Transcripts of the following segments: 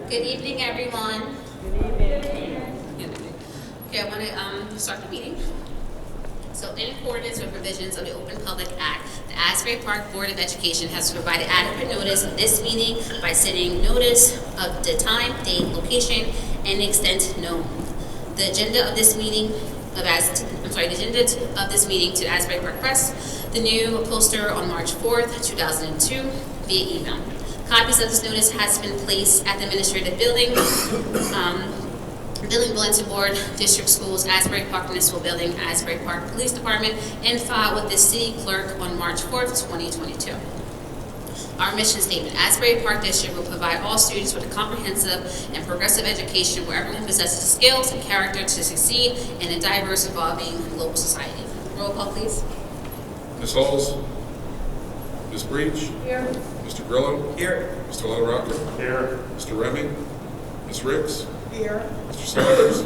Good evening, everyone. Okay, I want to start the meeting. So, in accordance with provisions of the Open Public Act, the Asbury Park Board of Education has provided adequate notice of this meeting by sending notice of the time, date, location, and extent known. The agenda of this meeting to the Asbury Park Press, the new poster on March 4th, 2002, via email. Copies of this notice has been placed at the administrative building, Building Bulletin Board, District Schools, Asbury Park Municipal Building, Asbury Park Police Department, and filed with the City Clerk on March 4th, 2022. Our mission statement: Asbury Park District will provide all students with a comprehensive and progressive education where everyone possesses the skills and character to succeed in a diverse, evolving global society. Roll call, please. Ms. Halls? Ms. Breach? Here. Mr. Grillo? Here. Mr. Little Here. Mr. Remy? Ms. Ricks? Here. Mr. Saunders?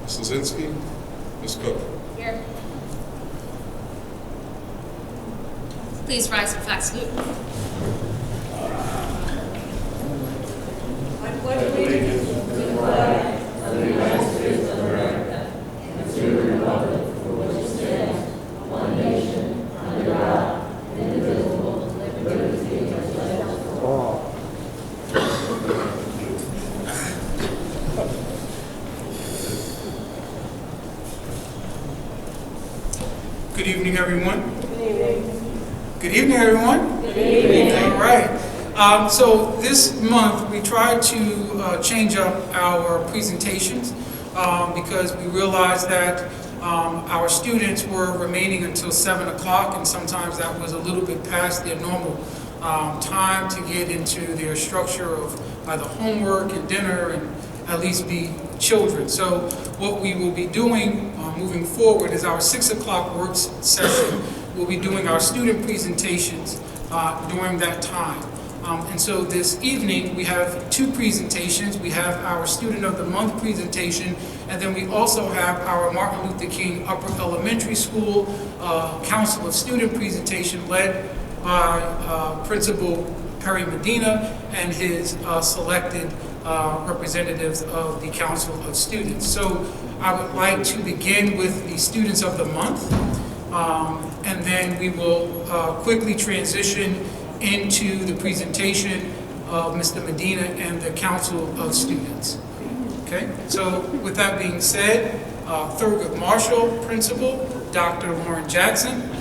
Ms. Lazinski? Ms. Cook? Here. Please rise for flag salute. Good evening, everyone. Good evening, everyone. Good evening. All right. So this month we tried to change up our presentations because we realized that our students were remaining until 7 o'clock, and sometimes that was a little bit past their normal time to get into their structure of either homework and dinner and at least be children. So what we will be doing moving forward is our 6 o'clock work session. We'll be doing our student presentations during that time. And so this evening we have two presentations. We have our Student of the Month presentation, and then we also have our Martin Luther King Upper Elementary School Council of Student presentation led by Principal Perry Medina and his selected representatives of the Council of Students. So I would like to begin with the Students of the Month, and then we will quickly transition into the presentation of Mr. Medina and the Council of Students. Okay, so with that being said, Thurgood Marshall Principal, Dr. Lauren Jackson.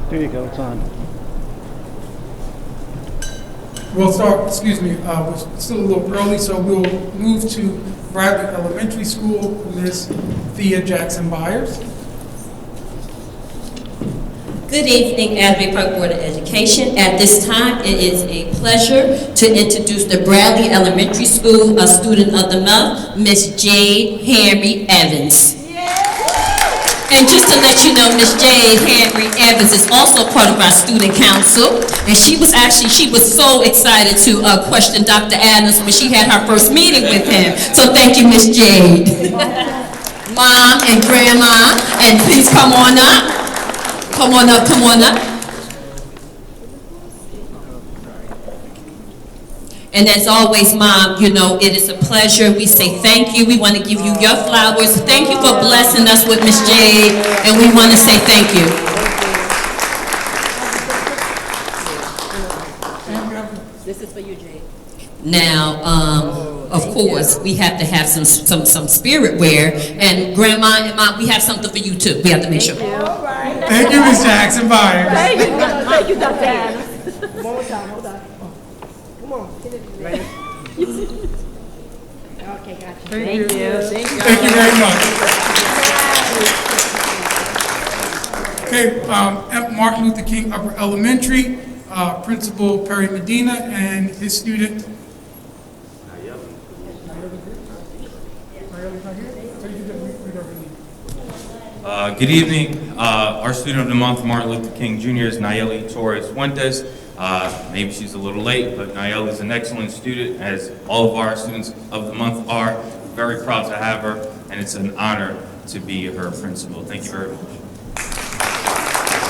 There you go, it's on. We'll start, we're still a little early, so we'll move to Bradley Elementary School, Ms. Thea Jackson Byers. Good evening, Asbury Park Board of Education. At this time, it is a pleasure to introduce the Bradley Elementary School Student of the Month, Miss Jade Henry Evans. And just to let you know, Miss Jade Henry Evans is also part of our student council, and she was so excited to question Dr. Adams when she had her first meeting with him. So thank you, Miss Jade. Mom and Grandma, and please come on up. Come on up, come on up. And as always, Mom, you know, it is a pleasure. We say thank you. We want to give you your flowers. Thank you for blessing us with Miss Jade, and we want to say thank you. This is for you, Jade. Now, of course, we have to have some spirit wear, and Grandma and Mom, we have something for you too. We have to make sure. All right. Thank you, Ms. Jackson Byers. Thank you, Dr. Adams. One more time, hold on. Come on, get it. Ready? Okay, gotcha. Thank you. Thank you very much. Okay, at Martin Luther King Upper Elementary, Principal Perry Medina and his student. Good evening. Our student of the month, Martin Luther King Jr., is Nayeli Torres Fuentes. Maybe she's a little late, but Nayel is an excellent student, as all of our students of the month are. Very proud to have her, and it's an honor to be her principal. Thank you very much.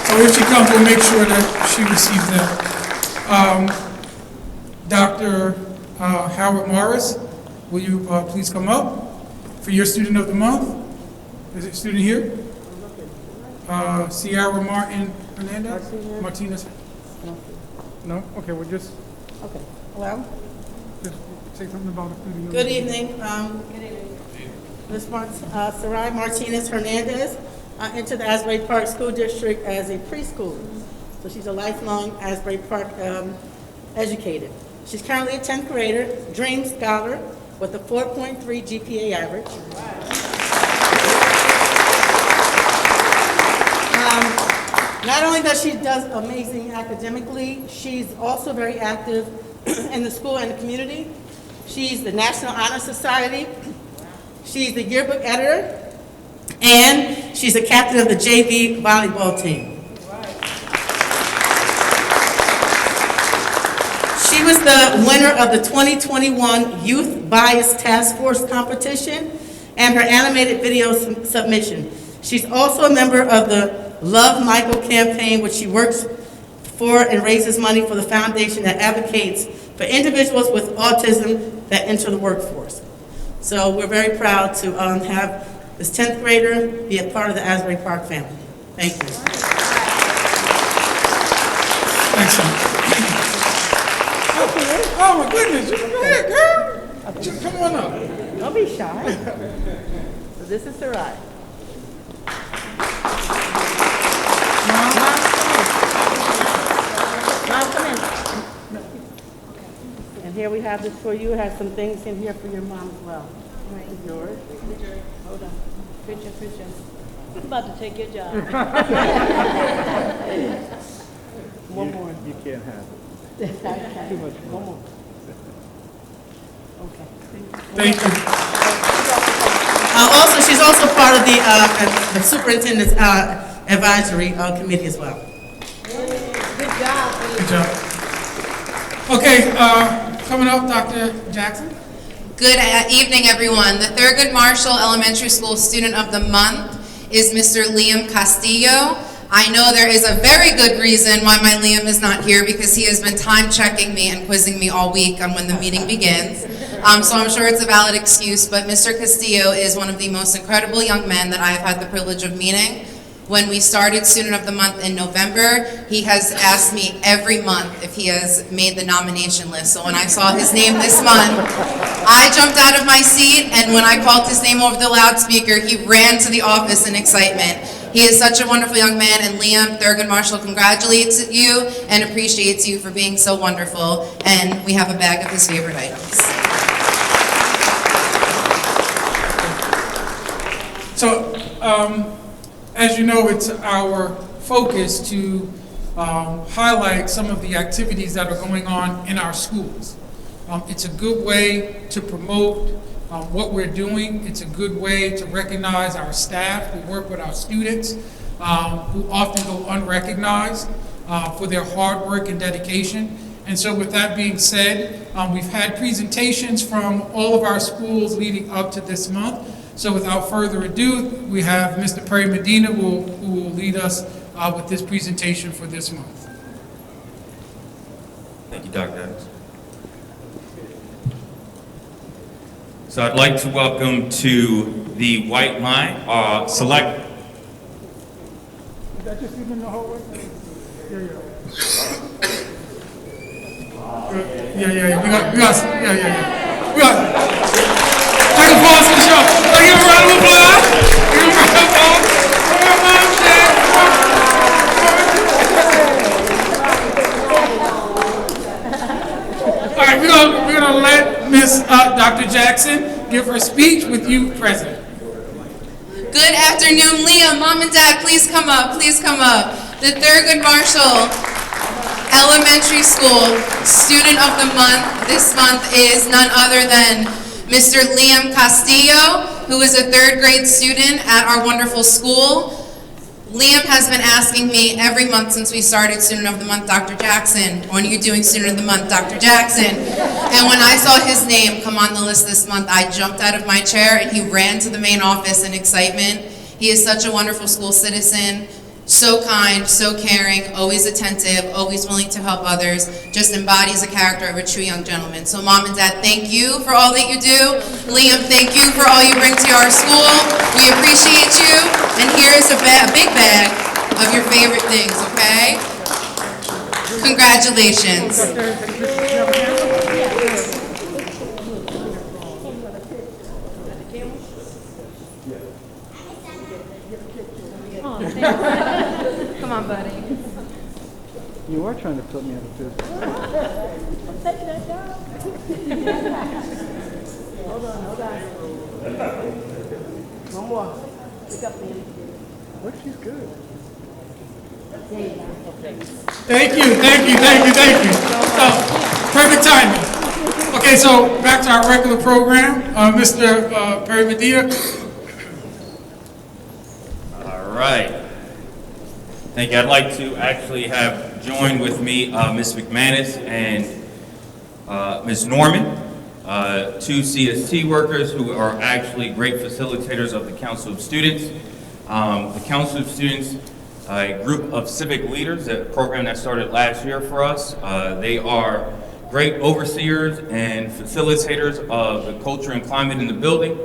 So if she comes, we'll make sure that she receives that. Dr. Howard Morris, will you please come up for your student of the month? Is it student here? Sierra Martin Hernandez? Martinez? No? Okay, we'll just Okay. Well, say something about the student. good evening. Ms. Sarai Martinez Hernandez entered the Asbury Park School District as a preschool. So she's a lifelong Asbury Park educator. She's currently a 10th grader, Dream Scholar, with a 4.3 GPA average. Not only does she does amazing academically, she's also very active in the school and the community. She's the National Honor Society. She's the yearbook editor, and she's the captain of the JV volleyball team. She was the winner of the 2021 Youth Bias Task Force competition and her animated video submission. She's also a member of the Love Michael campaign, which she works for and raises money for the foundation that advocates for individuals with autism that enter the workforce. So we're very proud to have this 10th grader be a part of the Asbury Park family. Thank you. Excellent. Oh my goodness, you go ahead, girl. Just come on up. Don't be shy. So this is Sarai. Mom, come in. And here we have this for you. It has some things in here for your mom as well. Right. It's yours. Hold on. Picture. I'm about to take your job. One more. You can't have it. Too much. One more. Okay. Thank you. Also, she's also part of the superintendent's advisory committee as well. Good job. Okay, coming up, Dr. Jackson. Good evening, everyone. The Thurgood Marshall Elementary School Student of the Month is Mr. Liam Castillo. I know there is a very good reason why my Liam is not here, because he has been time checking me and quizzing me all week on when the meeting begins. So I'm sure it's a valid excuse, but Mr. Castillo is one of the most incredible young men that I have had the privilege of meeting. When we started Student of the Month in November, he has asked me every month if he has made the nomination list. So when I saw his name this month, I jumped out of my seat, and when I called his name over the loudspeaker, he ran to the office in excitement. He is such a wonderful young man, and Liam, Thurgood Marshall congratulates you and appreciates you for being so wonderful, and we have a bag of his favorite items. So, as you know, it's our focus to highlight some of the activities that are going on in our schools. It's a good way to promote what we're doing. It's a good way to recognize our staff who work with our students, who often go unrecognized for their hard work and dedication. And so with that being said, we've had presentations from all of our schools leading up to this month. So without further ado, we have Mr. Perry Medina who will lead us with this presentation for this month. Thank you, Dr. Adams. So I'd like to welcome to the White Line select. Is that just even in the hallway? Yeah. We got. Take a pause for the show. Let's give a round of applause. Give a round of applause. Come on, Mom, Dad. All right, we're gonna let Miss Dr. Jackson give her speech with you present. Good afternoon, Liam. Mom and Dad, please come up. Please come up. The Thurgood Marshall Elementary School Student of the Month this month is none other than Mr. Liam Castillo, who is a 3rd grade student at our wonderful school. Liam has been asking me every month since we started Student of the Month, Dr. Jackson, when are you doing Student of the Month, Dr. Jackson? And when I saw his name come on the list this month, I jumped out of my chair and he ran to the main office in excitement. He is such a wonderful school citizen, so kind, so caring, always attentive, always willing to help others, just embodies the character of a true young gentleman. So Mom and Dad, thank you for all that you do. Liam, thank you for all you bring to our school. We appreciate you. And here is a big bag of your favorite things, okay? Congratulations. Come on, buddy. You are trying to put me out of business. Hold on. One more. Pick up, man. Look, she's good. Thank you. Perfect timing. Okay, so back to our regular program. Mr. Perry Medina. All right. Thank you. I'd like to actually have joined with me Ms. McManus and Ms. Norman, two CST workers who are actually great facilitators of the Council of Students. The Council of Students, a group of civic leaders, a program that started last year for us. They are great overseers and facilitators of the culture and climate in the building.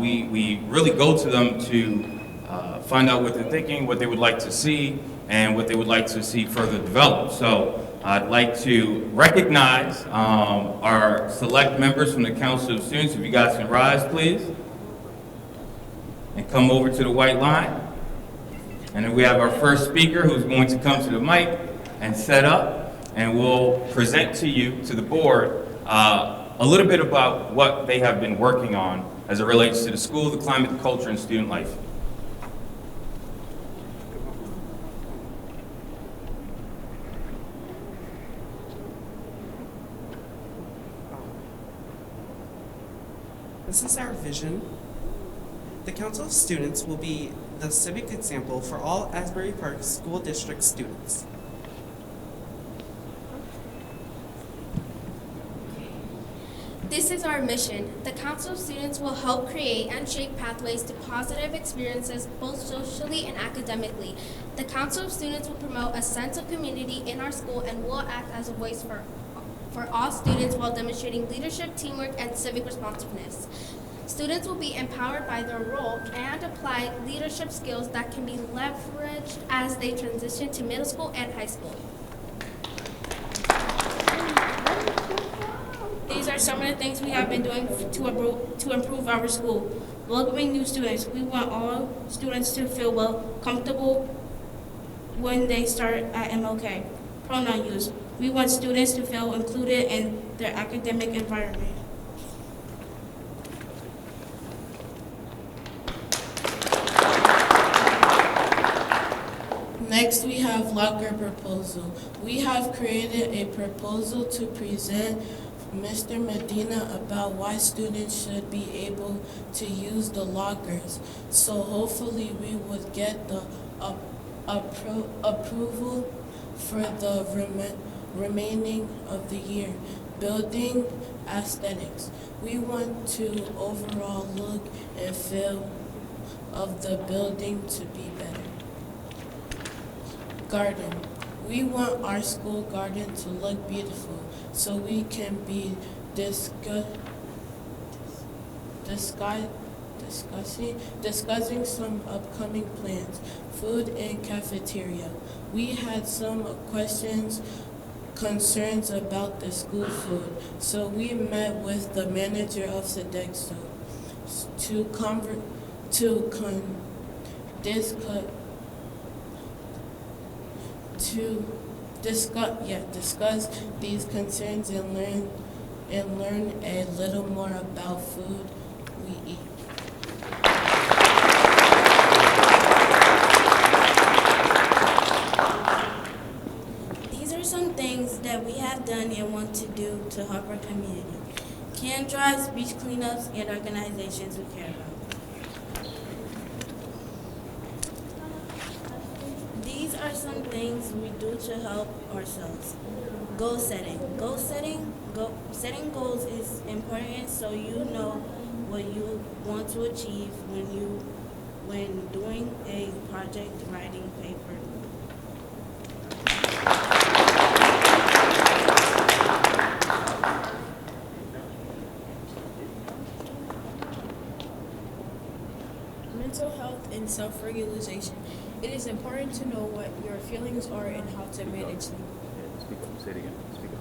We really go to them to find out what they're thinking, what they would like to see, and what they would like to see further developed. So I'd like to recognize our select members from the Council of Students. If you guys can rise, please, and come over to the white line. And then we have our first speaker who's going to come to the mic and set up, and we'll present to you, to the board, a little bit about what they have been working on as it relates to the school, the climate, the culture, and student life. This is our vision. The Council of Students will be the civic example for all Asbury Park School District students. This is our mission. The Council of Students will help create and shape pathways to positive experiences both socially and academically. The Council of Students will promote a sense of community in our school and will act as a voice for all students while demonstrating leadership, teamwork, and civic responsiveness. Students will be empowered by their role and apply leadership skills that can be leveraged as they transition to middle school and high school. These are some of the things we have been doing to improve our school. Welcoming new students. We want all students to feel comfortable when they start at MLK. Pronoun use. We want students to feel included in their academic environment. Next, we have locker proposal. We have created a proposal to present Mr. Medina about why students should be able to use the lockers. So hopefully we would get the approval for the remaining of the year. Building aesthetics. We want to overall look and feel of the building to be better. Garden. We want our school garden to look beautiful so we can be discussing some upcoming plans. Food and cafeteria. We had some concerns about the school food, so we met with the manager of Sodexo discuss these concerns and learn a little more about food we eat. These are some things that we have done and want to do to help our community. Can drives, beach cleanups, and organizations we care about. things we do to help ourselves. Goal setting. Setting goals is important so you know what you want to achieve when doing a project writing paper. Mental health and self-regulation. It is important to know what your feelings are and how to manage them. Say it again. Speak up.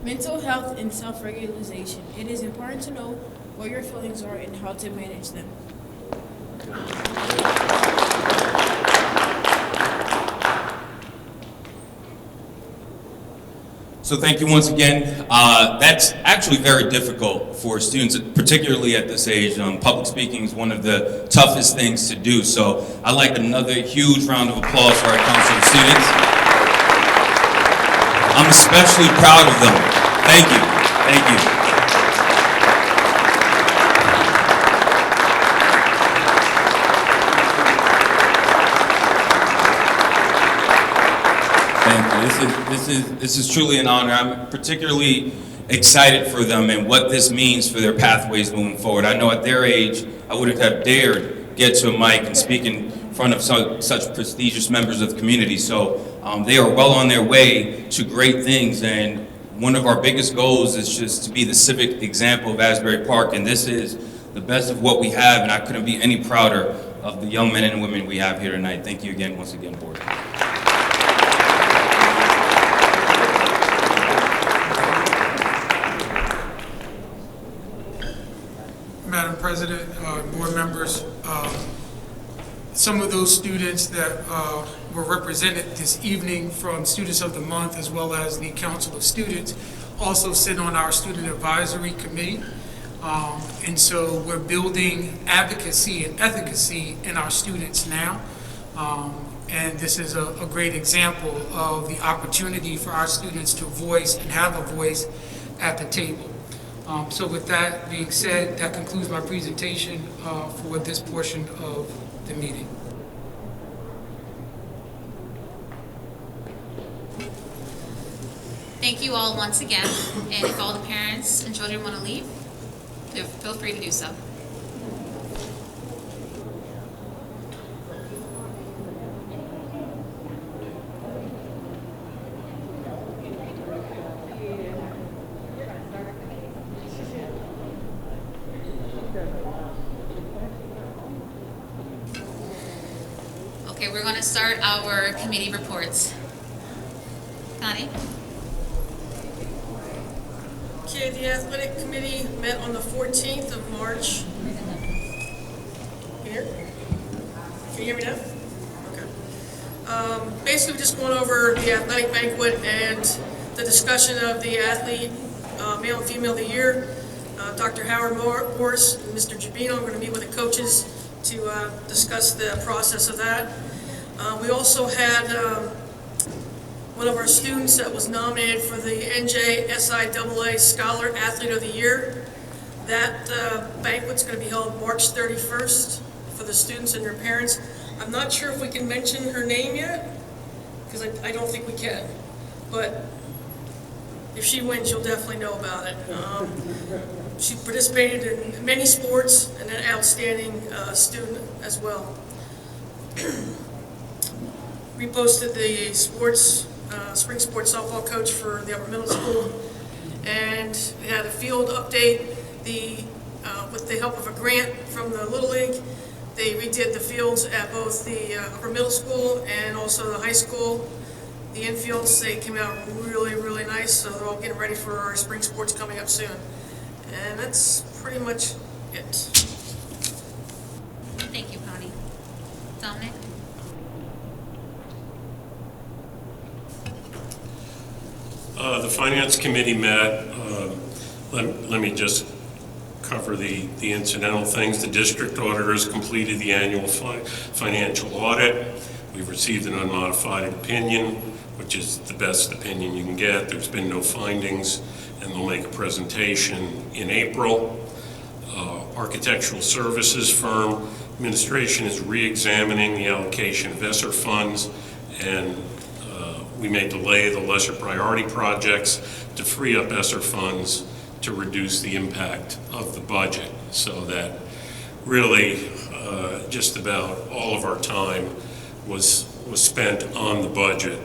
Mental health and self-regulation. It is important to know what your feelings are and how to manage them. So thank you once again. That's actually very difficult for students, particularly at this age. Public speaking is one of the toughest things to do. So I'd like another huge round of applause for our Council of Students. I'm especially proud of them. Thank you. Thank you. This is truly an honor. I'm particularly excited for them and what this means for their pathways moving forward. I know at their age, I wouldn't have dared get to a mic and speak in front of such prestigious members of the community. So they are well on their way to great things, and one of our biggest goals is just to be the civic example of Asbury Park, and this is the best of what we have, and I couldn't be any prouder of the young men and women we have here tonight. Thank you again, once again, Board. Madam President, board members, some of those students that were represented this evening from Students of the Month, as well as the Council of Students, also sit on our Student Advisory Committee. And so we're building advocacy and efficacy in our students now. And this is a great example of the opportunity for our students to voice and have a voice at the table. So with that being said, that concludes my presentation for this portion of the meeting. Thank you all once again, and if all the parents and children want to leave, feel free to do so. Okay, we're going to start our committee reports. Connie? Okay, the athletic committee met on the 14th of March. Here? Can you hear me now? Okay. Basically, just going over the athletic banquet and the discussion of the athlete, male and female of the year. Dr. Howard Morris and Mr. Jabino are going to meet with the coaches to discuss the process of that. We also had one of our students that was nominated for the NJSIAA Scholar Athlete of the Year. That banquet's going to be held March 31st for the students and their parents. I'm not sure if we can mention her name yet, because I don't think we can. But if she wins, you'll definitely know about it. She participated in many sports and an outstanding student as well. Reposted the spring sports softball coach for the upper middle school, and we had a field update. With the help of a grant from the Little League, they redid the fields at both the upper middle school and also the high school. The infields, they came out really, really nice, so they're all getting ready for our spring sports coming up soon. And that's pretty much it. Thank you, Connie. Dominic? The Finance Committee met. Let me just cover the incidental things. The district auditors completed the annual financial audit. We've received an unmodified opinion, which is the best opinion you can get. There's been no findings, and they'll make a presentation in April. Architectural services firm administration is re-examining the allocation of ESSER funds, and we may delay the lesser priority projects to free up ESSER funds to reduce the impact of the budget, so that really just about all of our time was spent on the budget.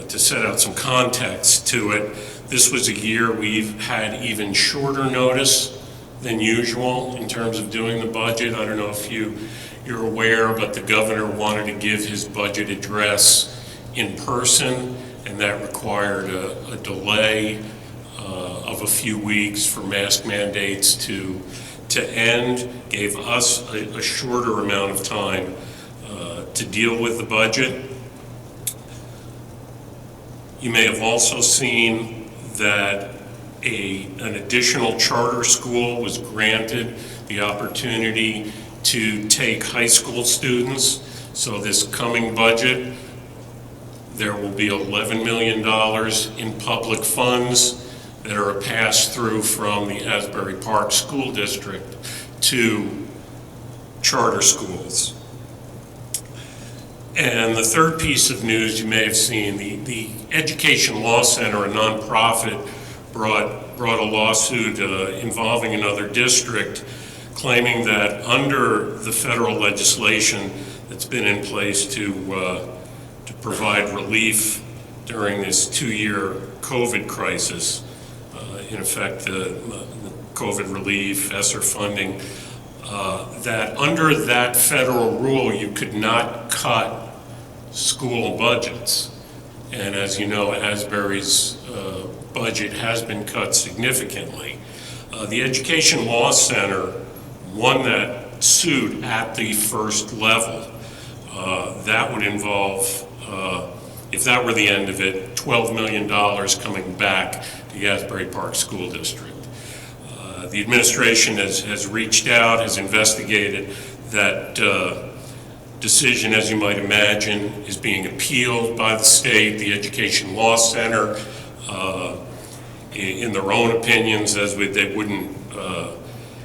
To set out some context to it, this was a year we've had even shorter notice than usual in terms of doing the budget. I don't know if you're aware, but the governor wanted to give his budget address in person, and that required a delay of a few weeks for mask mandates to end, gave us a shorter amount of time to deal with the budget. You may have also seen that an additional charter school was granted the opportunity to take high school students. So this coming budget, there will be $11 million in public funds that are a pass-through from the Asbury Park School District to charter schools. And the third piece of news you may have seen, the Education Law Center, a nonprofit, brought a lawsuit involving another district, claiming that under the federal legislation that's been in place to provide relief during this 2-year COVID crisis, in effect the COVID relief, ESSER funding, that under that federal rule you could not cut school budgets. And as you know, Asbury's budget has been cut significantly. The Education Law Center won that suit at the first level. That would involve, if that were the end of it, $12 million coming back to the Asbury Park School District. The administration has reached out, has investigated. That decision, as you might imagine, is being appealed by the state. The Education Law Center, in their own opinions, they wouldn't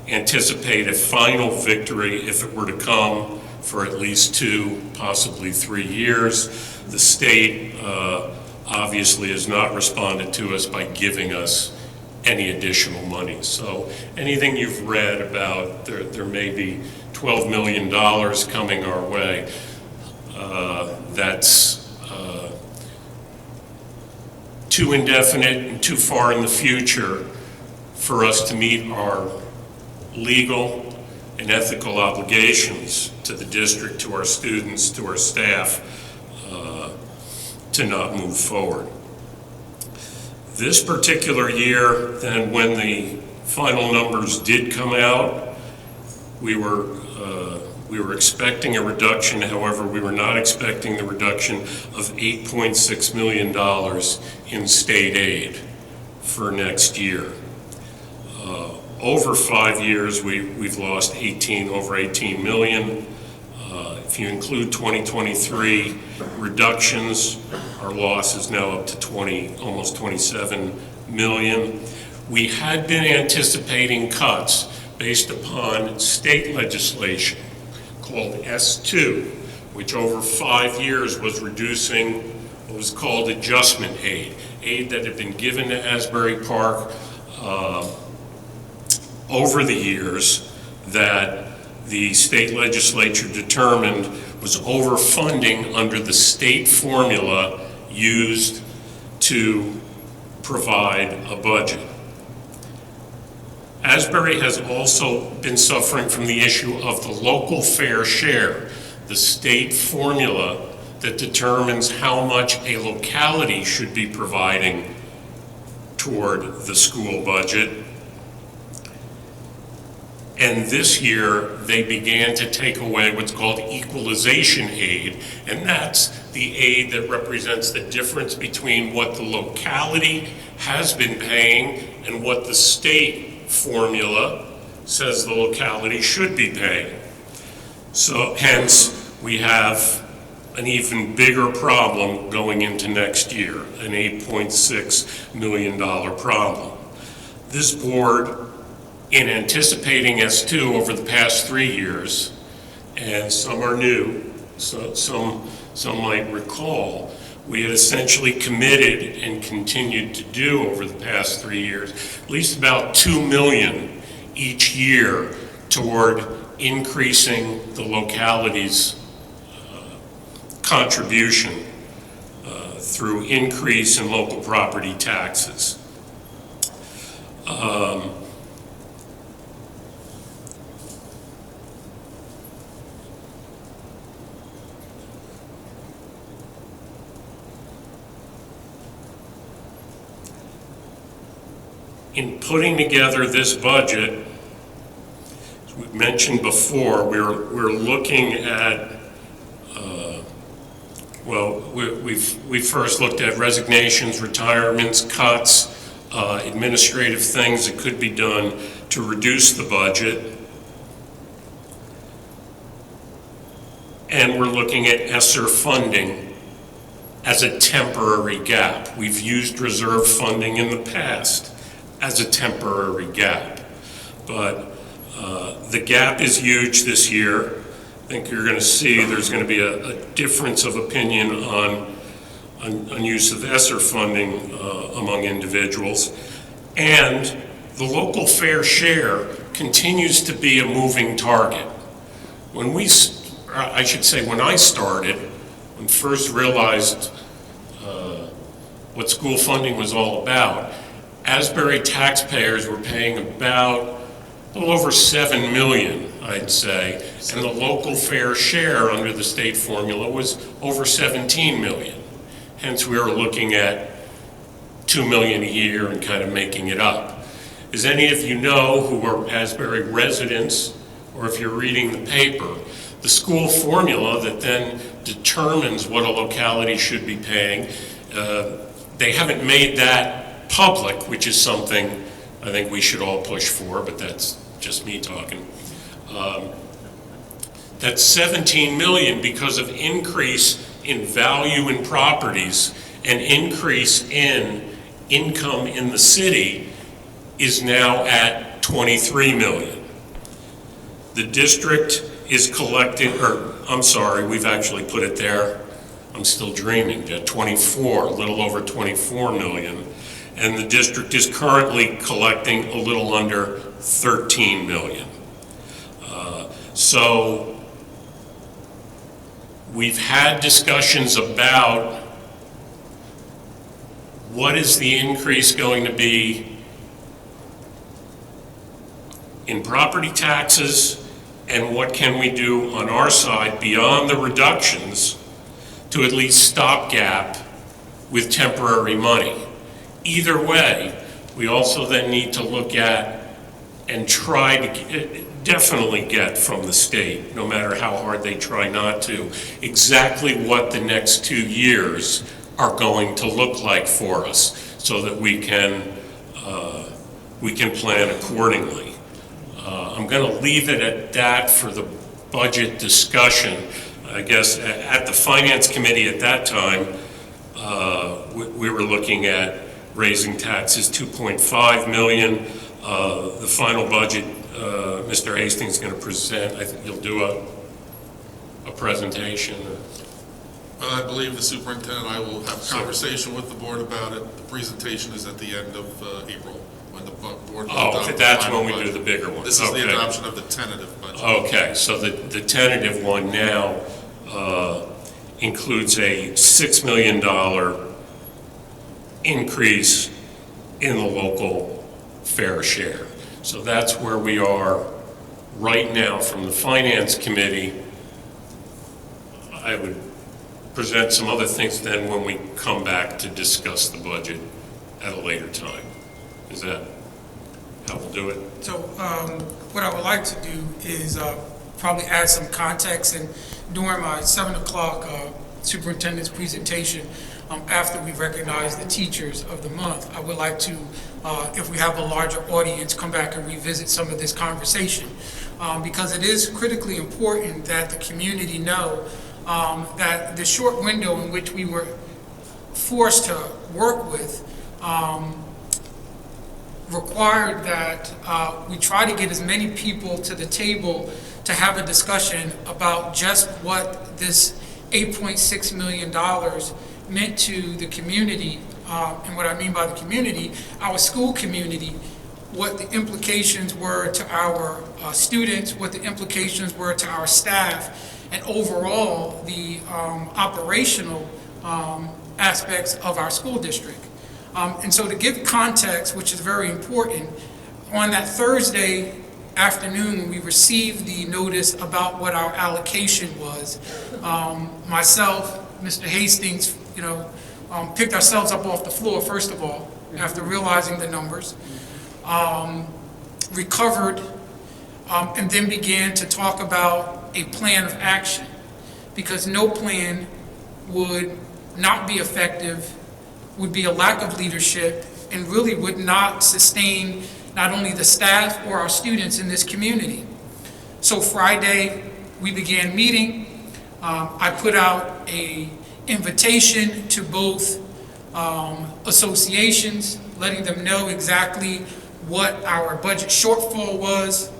anticipate a final victory if it were to come for at least 2, possibly 3 years. The state obviously has not responded to us by giving us any additional money. So anything you've read about there may be $12 million coming our way, that's too indefinite and too far in the future for us to meet our legal and ethical obligations to the district, to our students, to our staff, to not move forward. This particular year, then, when the final numbers did come out, we were expecting a reduction. However, we were not expecting the reduction of $8.6 million in state aid for next year. Over 5 years, we've lost over 18 million. If you include 2023 reductions, our loss is now up to almost 27 million. We had been anticipating cuts based upon state legislation called S2, which over 5 years was reducing what was called adjustment aid that had been given to Asbury Park over the years, that the state legislature determined was overfunding under the state formula used to provide a budget. Asbury has also been suffering from the issue of the local fair share, the state formula that determines how much a locality should be providing toward the school budget. And this year, they began to take away what's called equalization aid, and that's the aid that represents the difference between what the locality has been paying and what the state formula says the locality should be paying. So hence, we have an even bigger problem going into next year, an $8.6 million problem. This board, in anticipating S2 over the past 3 years, and some are new, some might recall, we had essentially committed and continued to do over the past 3 years, at least about $2 million each year toward increasing the locality's contribution through increase in local property taxes. In putting together this budget, as we mentioned before, we're looking at, we first looked at resignations, retirements, cuts, administrative things that could be done to reduce the budget. And we're looking at ESSER funding as a temporary gap. We've used reserve funding in the past as a temporary gap. But the gap is huge this year. I think you're going to see there's going to be a difference of opinion on use of ESSER funding among individuals. And the local fair share continues to be a moving target. When I started, when first realized what school funding was all about, Asbury taxpayers were paying about a little over $7 million, I'd say, and the local fair share under the state formula was over $17 million. Hence, we were looking at $2 million a year and kind of making it up. As any of you know who are Asbury residents, or if you're reading the paper, the school formula that then determines what a locality should be paying, they haven't made that public, which is something I think we should all push for, but that's just me talking. That's $17 million because of increase in value in properties and increase in income in the city is now at $23 million. The district is collecting, we've actually put it there. I'm still dreaming, at 24, a little over 24 million. And the district is currently collecting a little under 13 million. So we've had discussions about what is the increase going to be in property taxes and what can we do on our side beyond the reductions to at least stopgap with temporary money. Either way, we also then need to look at and try to definitely get from the state, no matter how hard they try not to, exactly what the next 2 years are going to look like for us so that we can plan accordingly. I'm going to leave it at that for the budget discussion. I guess at the Finance Committee at that time, we were looking at raising taxes $2.5 million. The final budget, Mr. Hastings is going to present. I think you'll do a presentation. I believe the superintendent and I will have a conversation with the board about it. The presentation is at the end of April when the board. Oh, that's when we do the bigger one. This is the adoption of the tentative budget. Okay, so the tentative one now includes a $6 million increase in the local fair share. So that's where we are right now from the Finance Committee. I would present some other things then when we come back to discuss the budget at a later time. Is that how we'll do it? So what I would like to do is probably add some context, and during my 7 o'clock superintendent's presentation, after we recognize the teachers of the month, I would like to, if we have a larger audience, come back and revisit some of this conversation. Because it is critically important that the community know that the short window in which we were forced to work with required that we try to get as many people to the table to have a discussion about just what this $8.6 million meant to the community, and what I mean by the community, our school community, what the implications were to our students, what the implications were to our staff, and overall the operational aspects of our school district. And so to give context, which is very important, on that Thursday afternoon, we received the notice about what our allocation was. Myself, Mr. Hastings, picked ourselves up off the floor, first of all, after realizing the numbers, recovered, and then began to talk about a plan of action, because no plan would not be effective, would be a lack of leadership, and really would not sustain not only the staff or our students in this community. So Friday, we began meeting. I put out an invitation to both associations, letting them know exactly what our budget shortfall was.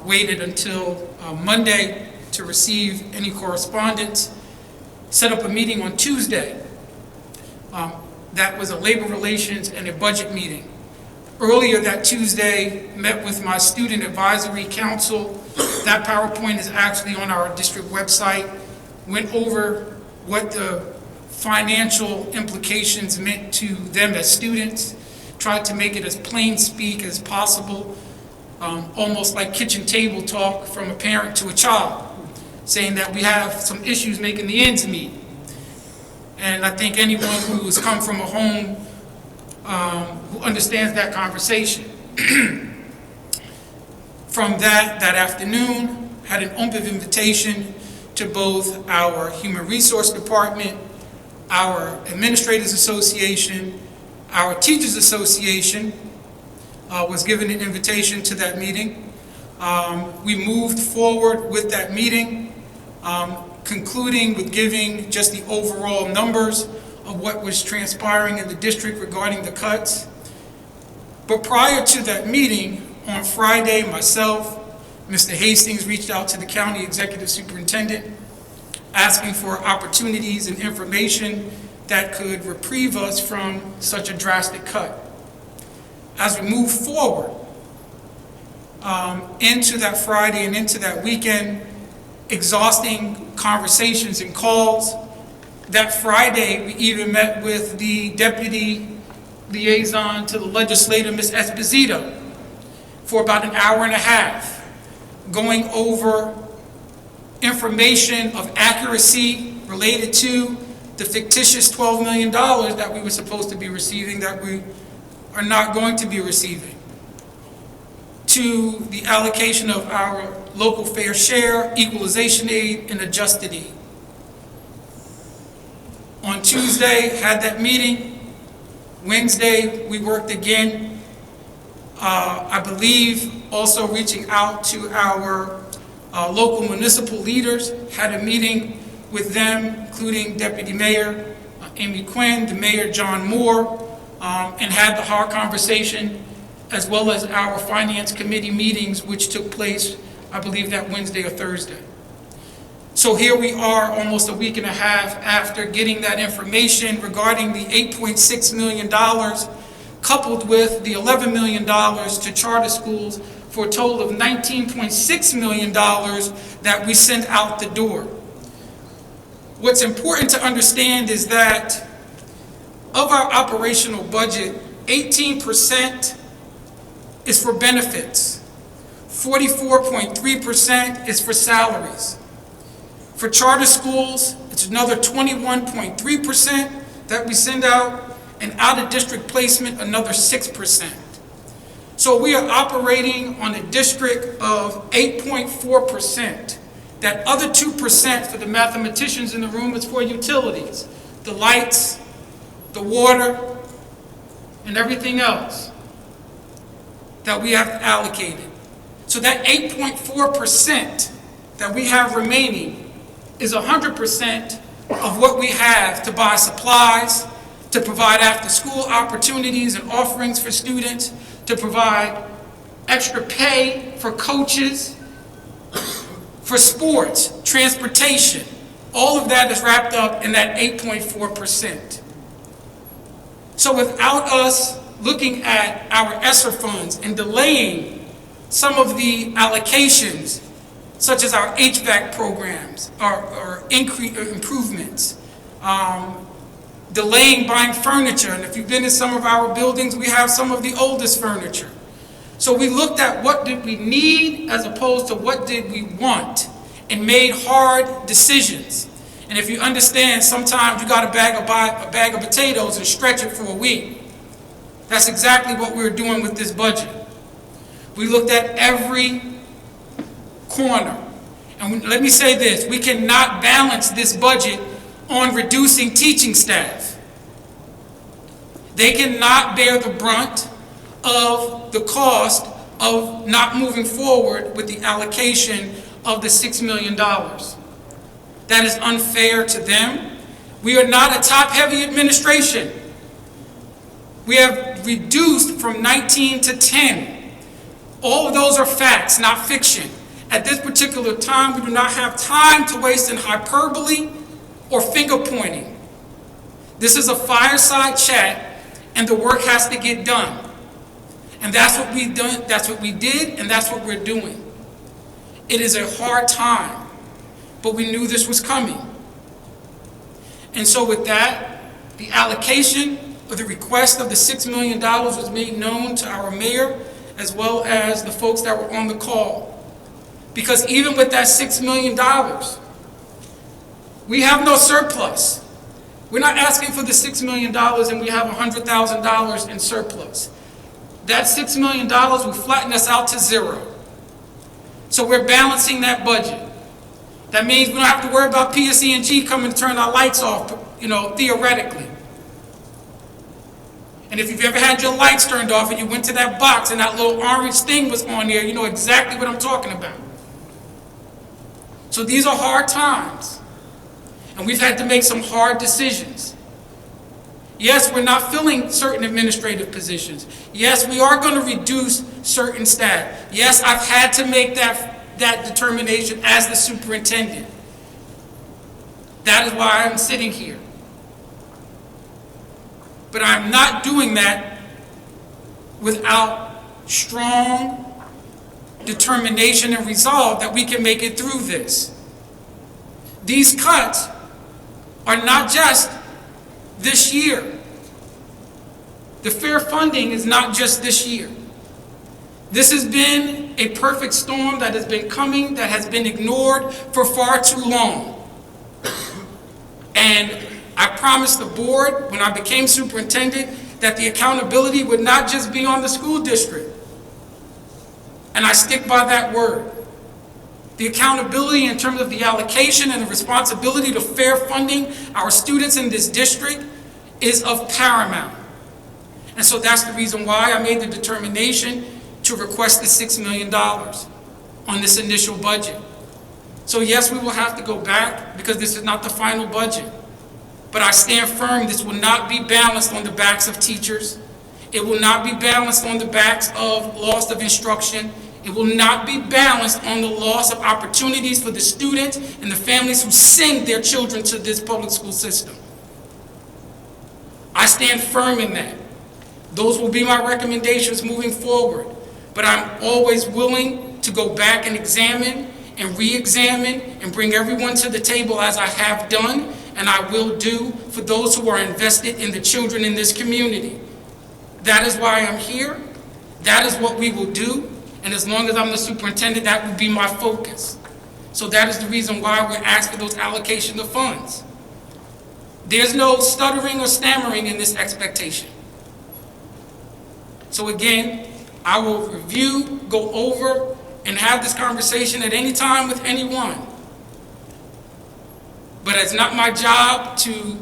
Waited until Monday to receive any correspondence. Set up a meeting on Tuesday. That was a labor relations and a budget meeting. Earlier that Tuesday, met with my student advisory council. That PowerPoint is actually on our district website. Went over what the financial implications meant to them as students. Tried to make it as plain speak as possible, almost like kitchen table talk from a parent to a child, saying that we have some issues making the ends meet. And I think anyone who has come from a home who understands that conversation. From that afternoon, had an open invitation to both our Human Resource Department, our Administrators Association, our Teachers Association, was given an invitation to that meeting. We moved forward with that meeting, concluding with giving just the overall numbers of what was transpiring in the district regarding the cuts. But prior to that meeting, on Friday, myself, Mr. Hastings reached out to the county executive superintendent, asking for opportunities and information that could reprieve us from such a drastic cut. As we move forward into that Friday and into that weekend, exhausting conversations and calls. That Friday, we even met with the deputy liaison to the legislator, Ms. Esposito, for about an hour and a half, going over information of accuracy related to the fictitious $12 million that we were supposed to be receiving that we are not going to be receiving, to the allocation of our local fair share, equalization aid, and adjusted aid. On Tuesday, had that meeting. Wednesday, we worked again. I believe also reaching out to our local municipal leaders, had a meeting with them, including Deputy Mayor Amy Quinn, the Mayor John Moore, and had the hard conversation, as well as our Finance Committee meetings, which took place, I believe, that Wednesday or Thursday. So here we are, almost a week and a half after getting that information regarding the $8.6 million, coupled with the $11 million to charter schools, for a total of $19.6 million that we sent out the door. What's important to understand is that of our operational budget, 18% is for benefits, 44.3% is for salaries. For charter schools, it's another 21.3% that we send out, and out-of-district placement, another 6%. So we are operating on a district of 8.4%. That other 2% for the mathematicians in the room is for utilities, the lights, the water, and everything else that we have allocated. So that 8.4% that we have remaining is 100% of what we have to buy supplies, to provide after-school opportunities and offerings for students, to provide extra pay for coaches, For sports, transportation, all of that is wrapped up in that 8.4%. So without us looking at our ESSER funds and delaying some of the allocations, such as our HVAC programs or improvements, delaying buying furniture, and if you've been in some of our buildings, we have some of the oldest furniture. So we looked at what did we need as opposed to what did we want, and made hard decisions. And if you understand, sometimes you got to buy a bag of potatoes and stretch it for a week. That's exactly what we're doing with this budget. We looked at every corner. And let me say this, we cannot balance this budget on reducing teaching staff. They cannot bear the brunt of the cost of not moving forward with the allocation of the $6 million. That is unfair to them. We are not a top-heavy administration. We have reduced from 19 to 10. All of those are facts, not fiction. At this particular time, we do not have time to waste in hyperbole or finger pointing. This is a fireside chat, and the work has to get done. And that's what we done. That's what we did, and that's what we're doing. It is a hard time, but we knew this was coming. And so with that, the allocation of the request of the $6 million was made known to our mayor as well as the folks that were on the call. Because even with that $6 million, we have no surplus. We're not asking for the $6 million and we have $100,000 in surplus. That $6 million will flatten us out to zero. So we're balancing that budget. That means we don't have to worry about PSE&G coming to turn our lights off, theoretically. And if you've ever had your lights turned off and you went to that box and that little orange thing was on there, you know exactly what I'm talking about. So these are hard times. And we've had to make some hard decisions. Yes, we're not filling certain administrative positions. Yes, we are going to reduce certain staff. Yes, I've had to make that determination as the superintendent. That is why I'm sitting here. But I'm not doing that without strong determination and resolve that we can make it through this. These cuts are not just this year. The fair funding is not just this year. This has been a perfect storm that has been coming, that has been ignored for far too long. And I promised the board when I became superintendent that the accountability would not just be on the school district. And I stick by that word. The accountability in terms of the allocation and the responsibility to fair funding our students in this district is of paramount. And so that's the reason why I made the determination to request the $6 million on this initial budget. So yes, we will have to go back because this is not the final budget. But I stand firm, this will not be balanced on the backs of teachers. It will not be balanced on the backs of loss of instruction. It will not be balanced on the loss of opportunities for the students and the families who send their children to this public school system. I stand firm in that. Those will be my recommendations moving forward. But I'm always willing to go back and examine and re-examine and bring everyone to the table as I have done and I will do for those who are invested in the children in this community. That is why I'm here. That is what we will do. And as long as I'm the superintendent, that will be my focus. So that is the reason why we're asked for those allocation of funds. There's no stuttering or stammering in this expectation. So again, I will review, go over, and have this conversation at any time with anyone. But it's not my job to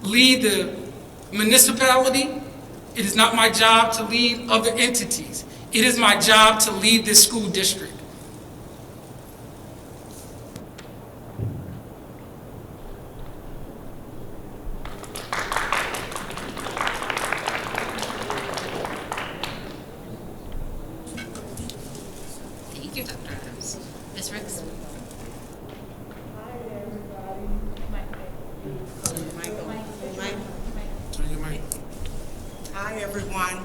lead the municipality. It is not my job to lead other entities. It is my job to lead this school district. Thank you, Dr. Adams. Ms. Ricks? Hi, everyone.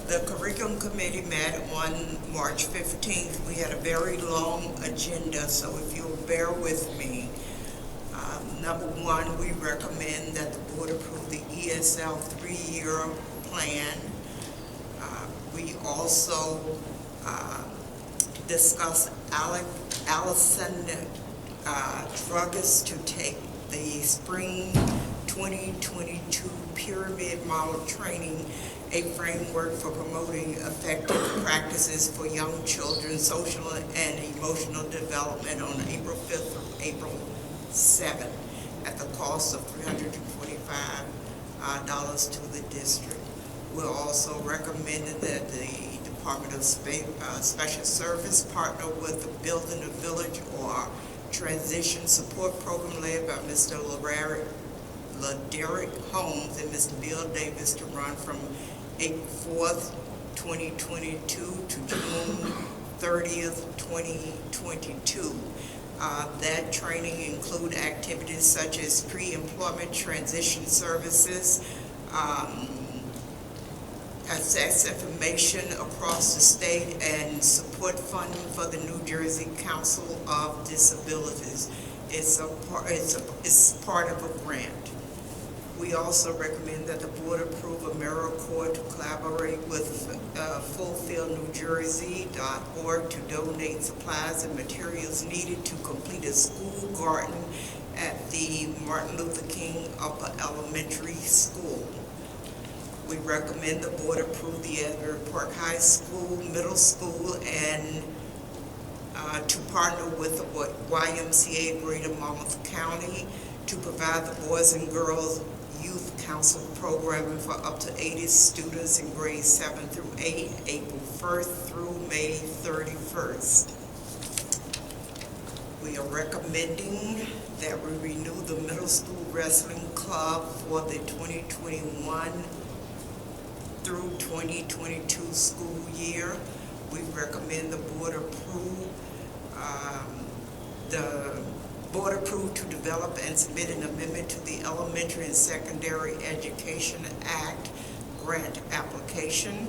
The Curriculum Committee met on March 15th. We had a very long agenda, so if you'll bear with me. Number one, we recommend that the board approve the ESL 3-year plan. We also discussed Allison Druggist to take the spring 2022 pyramid model training, a framework for promoting effective practices for young children's social and emotional development on April 5th through April 7th at the cost of $325 to the district. We're also recommending that the Department of Special Service partner with the Building a Village or Transition Support Program led by Mr. LaDerrick Holmes and Mr. Bill Davis to run from April 4th, 2022 to June 30th, 2022. That training include activities such as pre-employment transition services, access information across the state, and support funding for the New Jersey Council of Disabilities. It's part of a grant. We also recommend that the board approve AmeriCorps to collaborate with fulfillnewjersey.org to donate supplies and materials needed to complete a school garden at the Martin Luther King Upper Elementary School. We recommend the board approve the Asbury Park High School, Middle School, and to partner with the YMCA Greater Monmouth County to provide the Boys and Girls Youth Council programming for up to 80 students in grades 7 through 8, April 1st through May 31st. We are recommending that we renew the middle school wrestling club for the 2021 through 2022 school year. We recommend the board approve to develop and submit an amendment to the Elementary and Secondary Education Act grant application.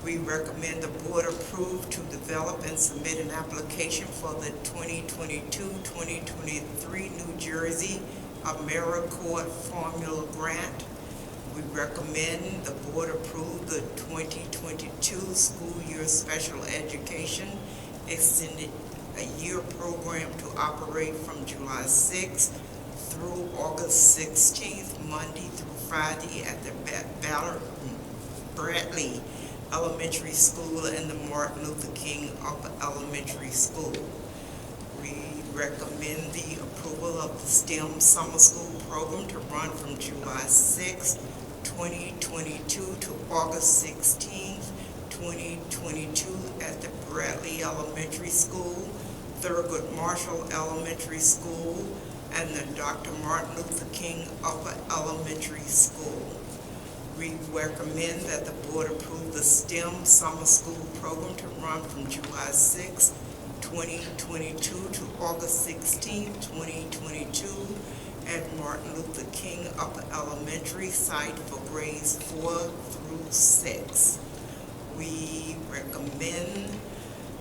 We recommend the board approve to develop and submit an application for the 2022-2023 New Jersey AmeriCorps Formula Grant. We recommend the board approve the 2022 school year special education extended a year program to operate from July 6th through August 16th, Monday through Friday at the Bradley Elementary School and the Martin Luther King Upper Elementary School. We recommend the approval of the STEM Summer School program to run from July 6th, 2022 to August 16th, 2022 at the Bradley Elementary School, Thurgood Marshall Elementary School, and the Dr. Martin Luther King Upper Elementary School. We recommend that the board approve the STEM Summer School program to run from July 6, 2022 to August 16, 2022 at Martin Luther King Upper Elementary site for grades 4 through 6. We recommend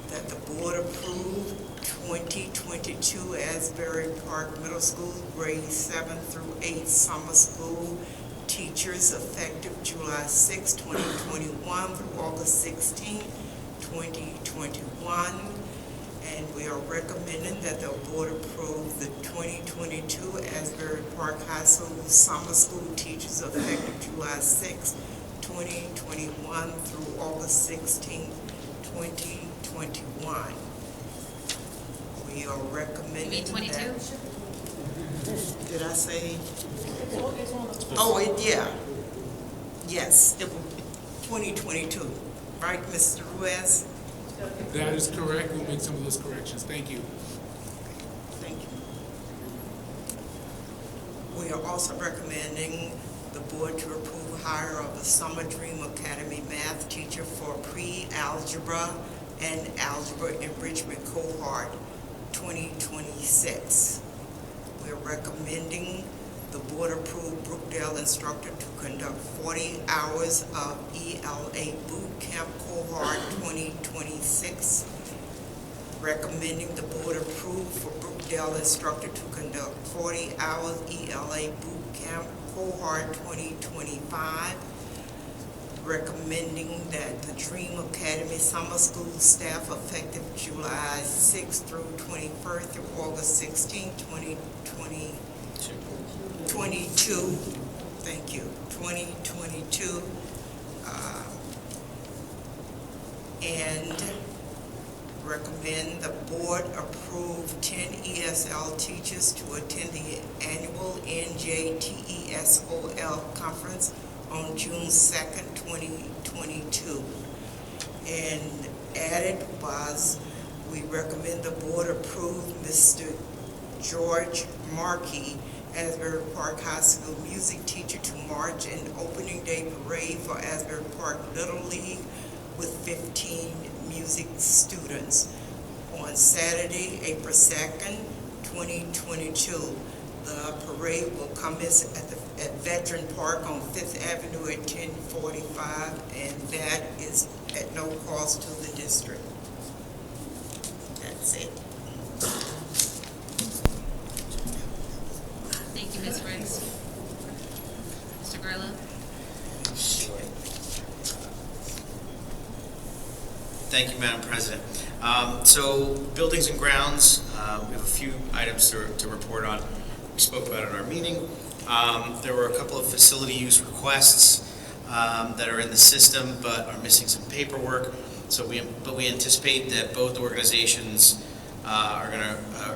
that the board approve 2022 Asbury Park Middle School grades 7 through 8 summer school teachers effective July 6, 2021 through August 16, 2021. And we are recommending that the board approve the 2022 Asbury Park High School summer school teachers effective July 6, 2021 through August 16, 2021. We are recommending that. 22? Did I say? Oh, yeah. Yes, it will be 2022. Right, Mr. Ruiz? That is correct. We'll make some of those corrections. Thank you. Thank you. We are also recommending the board to approve hire of a Summer Dream Academy math teacher for pre-algebra and algebra enrichment cohort 2026. We're recommending the board approved Brookdale instructor to conduct 40 hours of ELA Boot Camp Cohort 2026. Recommending the board approve for Brookdale instructor to conduct 40 hours ELA Boot Camp Cohort 2025. Recommending that the Dream Academy Summer School staff effective July 6th through 21st through August 16th, 2022. Thank you. 2022. And recommend the board approve 10 ESL teachers to attend the annual NJTESOL conference on June 2nd, 2022. And added was, we recommend the board approve Mr. George Markey, Asbury Park High School music teacher, to march an opening day parade for Asbury Park Little League with 15 music students on Saturday, April 2nd, 2022. The parade will commence at Veteran Park on 5th Avenue at 10:45, and that is at no cost to the district. That's it. Thank you, Ms. Briggs. Mr. Gurlow? Thank you, Madam President. So, buildings and grounds, we have a few items to report on. We spoke about it in our meeting. There were a couple of facility use requests that are in the system but are missing some paperwork. So we anticipate that both organizations are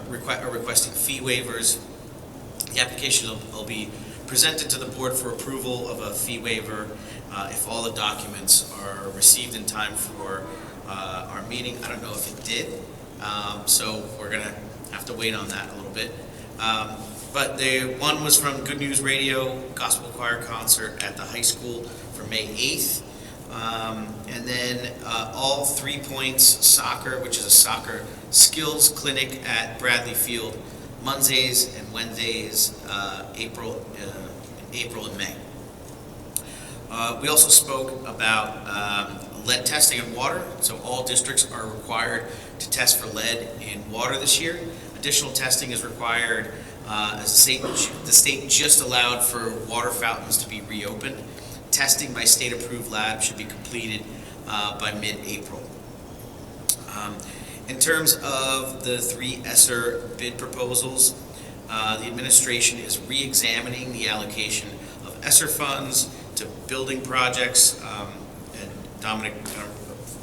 requesting fee waivers. The application will be presented to the board for approval of a fee waiver if all the documents are received in time for our meeting. I don't know if it did, so we're going to have to wait on that a little bit. But one was from Good News Radio Gospel Choir Concert at the high school for May 8th. And then all 3 Points Soccer, which is a soccer skills clinic at Bradley Field, Mondays and Wednesdays, April and May. We also spoke about lead testing in water. So all districts are required to test for lead in water this year. Additional testing is required as the state just allowed for water fountains to be reopened. Testing by state-approved labs should be completed by mid-April. In terms of the 3 ESSER bid proposals, the administration is re-examining the allocation of ESSER funds to building projects, and Dominic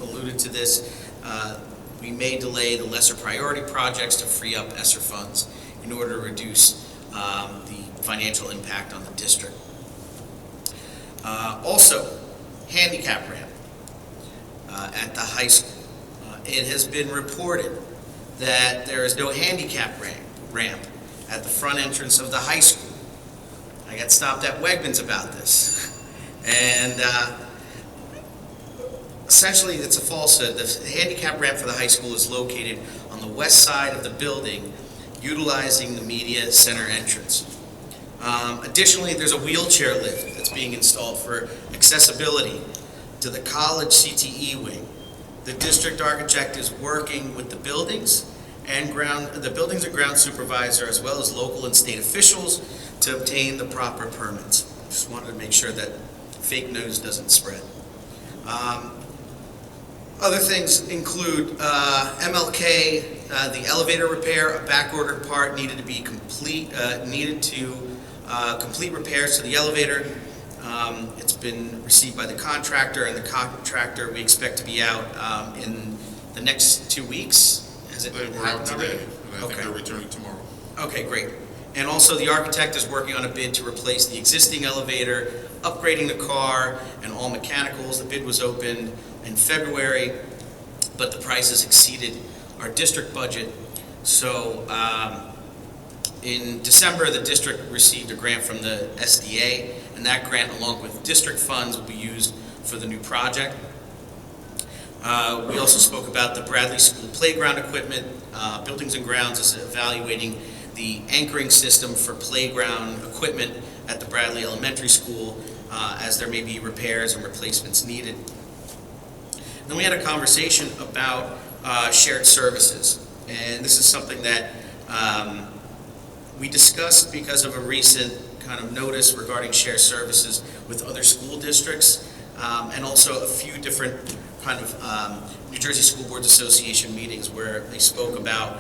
alluded to this. We may delay the lesser priority projects to free up ESSER funds in order to reduce the financial impact on the district. Also, handicap ramp at the high school. It has been reported that there is no handicap ramp at the front entrance of the high school. I got stopped at Wegmans about this. And essentially, it's a falsehood. The handicap ramp for the high school is located on the west side of the building, utilizing the media center entrance. Additionally, there's a wheelchair lift that's being installed for accessibility to the college CTE wing. The district architect is working with the buildings and ground supervisor, as well as local and state officials, to obtain the proper permits. Just wanted to make sure that fake news doesn't spread. Other things include MLK, the elevator repair, a back-ordered part needed to be complete repairs to the elevator. It's been received by the contractor, and the contractor we expect to be out in the next 2 weeks. We're out today, and I think they're returning tomorrow. Okay, great. And also the architect is working on a bid to replace the existing elevator, upgrading the car, and all mechanicals. The bid was opened in February, but the prices exceeded our district budget. So in December, the district received a grant from the SDA, and that grant, along with district funds, will be used for the new project. We also spoke about the Bradley School playground equipment. Buildings and Grounds is evaluating the anchoring system for playground equipment at the Bradley Elementary School, as there may be repairs and replacements needed. Then we had a conversation about shared services, and this is something that we discussed because of a recent kind of notice regarding shared services with other school districts, and also a few different kind of New Jersey School Boards Association meetings where they spoke about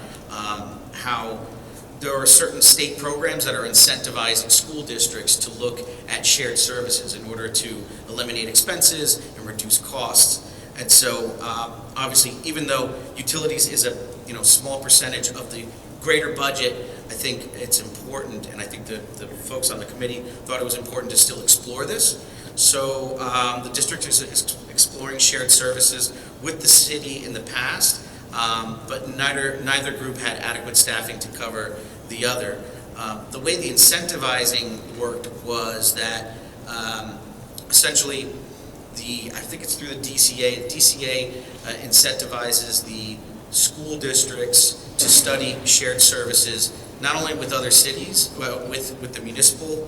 how there are certain state programs that are incentivizing school districts to look at shared services in order to eliminate expenses and reduce costs. And so, obviously, even though utilities is a small percentage of the greater budget, I think it's important, and I think the folks on the committee thought it was important to still explore this. So the district is exploring shared services with the city in the past, but neither group had adequate staffing to cover the other. The way the incentivizing worked was that essentially I think it's through the DCA. The DCA incentivizes the school districts to study shared services, not only with other cities, with the municipal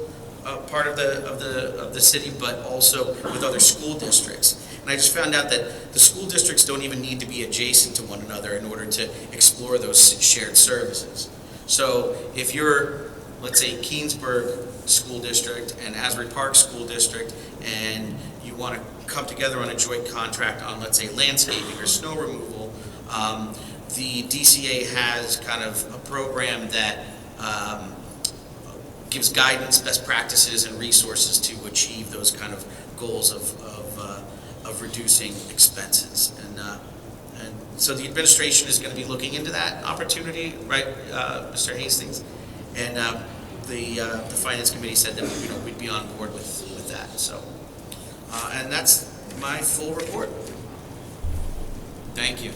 part of the city, but also with other school districts. And I just found out that the school districts don't even need to be adjacent to one another in order to explore those shared services. So if you're, let's say, Keensburg School District and Asbury Park School District, and you want to come together on a joint contract on, let's say, landscaping or snow removal, the DCA has kind of a program that gives guidance, best practices, and resources to achieve those kind of goals of reducing expenses. And so the administration is going to be looking into that opportunity, right, Mr. Hastings? And the Finance Committee said that we'd be on board with that. So, and that's my full report. Thank you.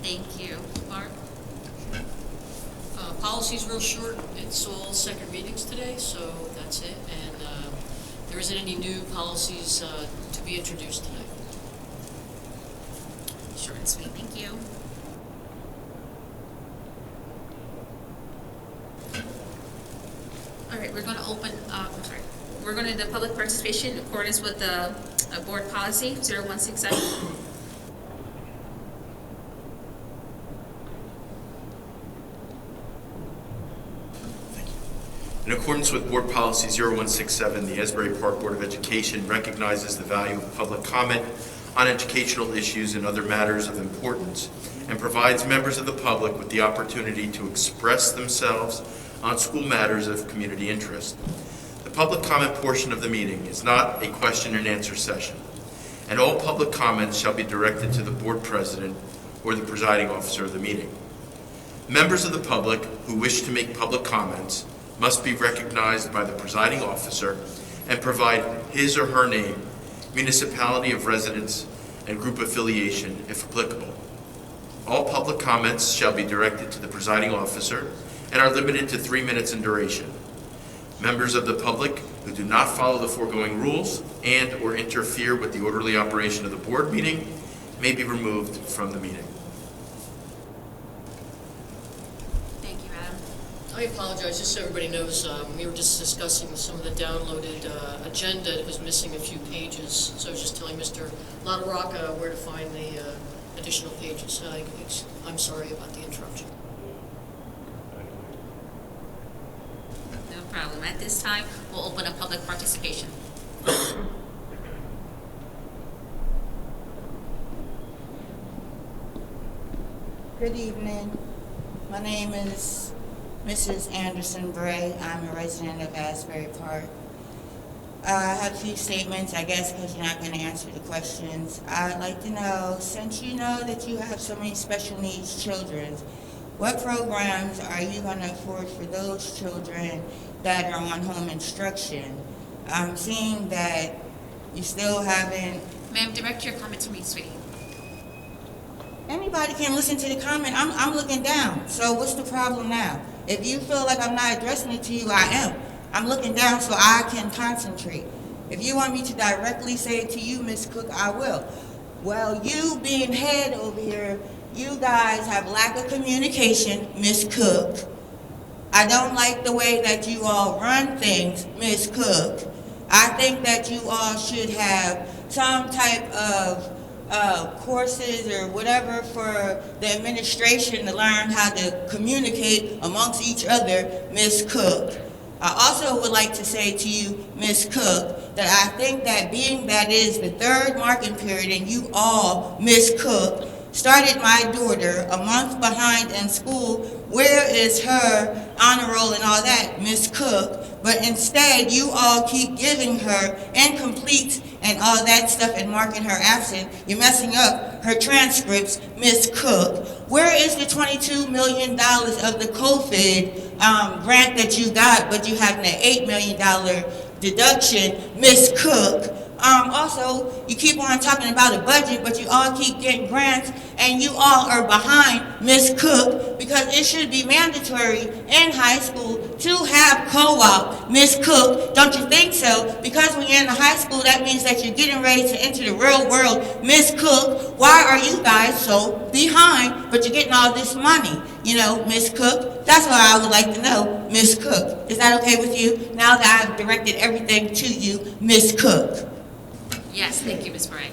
Thank you. Mark? Policy's real short. It's all second readings today, so that's it. And there isn't any new policies to be introduced tonight. Short and sweet, thank you. All right, we're going to open, we're going to do public participation in accordance with the board policy 0167. In accordance with Board Policy 0167, the Asbury Park Board of Education recognizes the value of public comment on educational issues and other matters of importance, and provides members of the public with the opportunity to express themselves on school matters of community interest. The public comment portion of the meeting is not a question and answer session, and all public comments shall be directed to the board president or the presiding officer of the meeting. Members of the public who wish to make public comments must be recognized by the presiding officer and provide his or her name, municipality of residence, and group affiliation, if applicable. All public comments shall be directed to the presiding officer and are limited to 3 minutes in duration. Members of the public who do not follow the foregoing rules and or interfere with the orderly operation of the board meeting may be removed from the meeting. I apologize, just so everybody knows, we were just discussing some of the downloaded agenda that was missing a few pages. So I was just telling Mr. LaRocca where to find the additional pages. I'm sorry about the interruption. No problem. At this time, we'll open up public participation. Good evening. My name is Mrs. Anderson Bray. I'm a resident of Asbury Park. I have a few statements, I guess, because you're not going to answer the questions. I'd like to know, since you know that you have so many special needs children, what programs are you going to afford for those children that are on home instruction? I'm seeing that you still haven't... Ma'am, direct your comment to me, sweetie. Anybody can listen to the comment. I'm looking down. So what's the problem now? If you feel like I'm not addressing it to you, I am. I'm looking down so I can concentrate. If you want me to directly say it to you, Ms. Cook, I will. Well, you being head over here, you guys have lack of communication, Ms. Cook. I don't like the way that you all run things, Ms. Cook. I think that you all should have some type of courses or whatever for the administration to learn how to communicate amongst each other, Ms. Cook. I also would like to say to you, Ms. Cook, that I think that being that is the third marking period and you all, Ms. Cook, started my daughter a month behind in school, where is her honor roll and all that, Ms. Cook? But instead, you all keep giving her incomplete and all that stuff and marking her absent. You're messing up her transcripts, Ms. Cook. Where is the $22 million of the COVID grant that you got, but you have an $8 million deduction, Ms. Cook? Also, you keep on talking about a budget, but you all keep getting grants, and you all are behind, Ms. Cook, because it should be mandatory in high school to have co-op, Ms. Cook. Don't you think so? Because when you're in the high school, that means that you're getting ready to enter the real world, Ms. Cook. Why are you guys so behind, but you're getting all this money? You know, Ms. Cook, that's what I would like to know, Ms. Cook. Is that okay with you? Now that I've directed everything to you, Ms. Cook. Yes, thank you, Ms. Bray.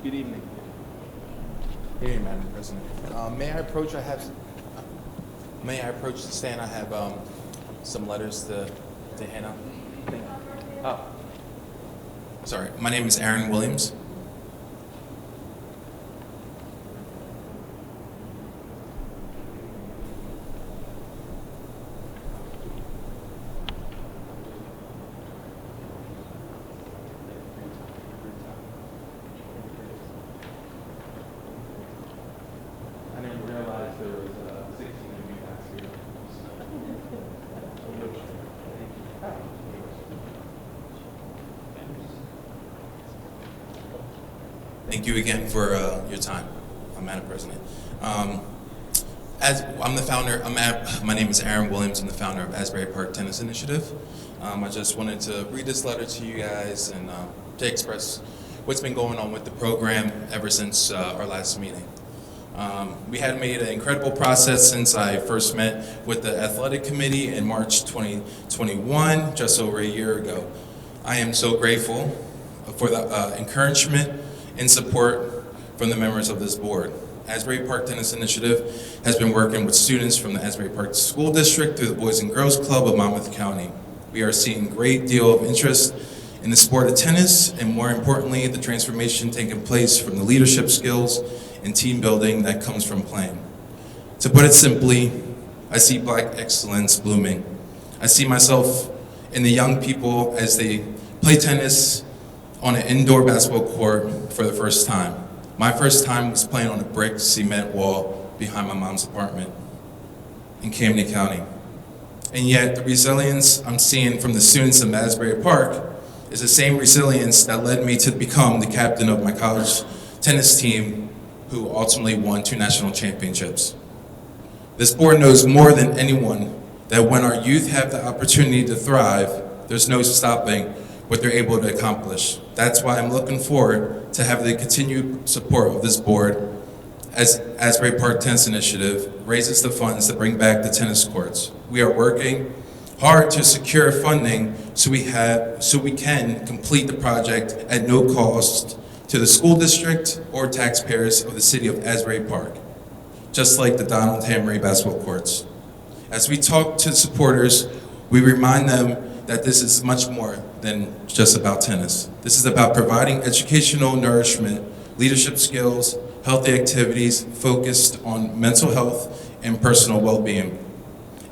Good evening. Good evening, Madam President. May I approach? May I approach the stand? I have some letters to hand out. Oh, sorry. My name is Aaron Williams. I didn't realize there was 16 of you guys here. Thank you again for your time, Madam President. As I'm the founder, my name is Aaron Williams. I'm the founder of Asbury Park Tennis Initiative. I just wanted to read this letter to you guys and to express what's been going on with the program ever since our last meeting. We had made an incredible process since I first met with the athletic committee in March 2021, just over a year ago. I am so grateful for the encouragement and support from the members of this board. Asbury Park Tennis Initiative has been working with students from the Asbury Park School District through the Boys and Girls Club of Monmouth County. We are seeing a great deal of interest in the sport of tennis, and more importantly, the transformation taking place from the leadership skills and team building that comes from playing. To put it simply, I see Black excellence blooming. I see myself in the young people as they play tennis on an indoor basketball court for the first time. My first time was playing on a brick cement wall behind my mom's apartment in Camden County. And yet, the resilience I'm seeing from the students of Asbury Park is the same resilience that led me to become the captain of my college tennis team, who ultimately won 2 national championships. This board knows more than anyone that when our youth have the opportunity to thrive, there's no stopping what they're able to accomplish. That's why I'm looking forward to have the continued support of this board as Asbury Park Tennis Initiative raises the funds to bring back the tennis courts. We are working hard to secure funding so we can complete the project at no cost to the school district or taxpayers of the city of Asbury Park, just like the Donald Hamry basketball courts. As we talk to supporters, we remind them that this is much more than just about tennis. This is about providing educational nourishment, leadership skills, healthy activities focused on mental health and personal well-being.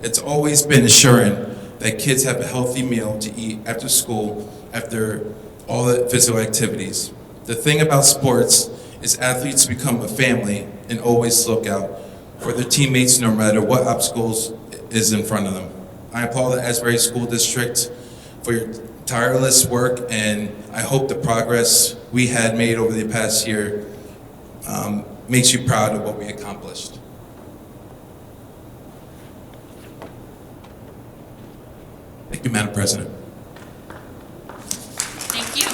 It's always been assuring that kids have a healthy meal to eat after school, after all the physical activities. The thing about sports is athletes become a family and always look out for their teammates no matter what obstacles is in front of them. I applaud the Asbury School District for your tireless work, and I hope the progress we had made over the past year makes you proud of what we accomplished. Thank you, Madam President. Thank you.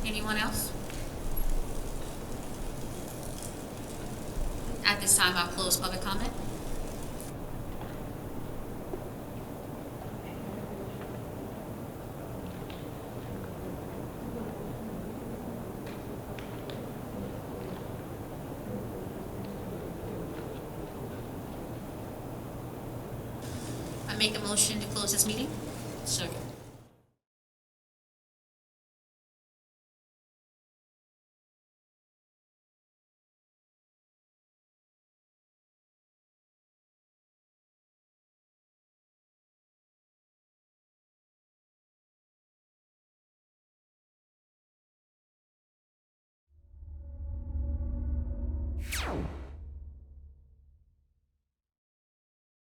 Anyone else? At this time, I'll close public comment. I make a motion to close this meeting. Second. Wow.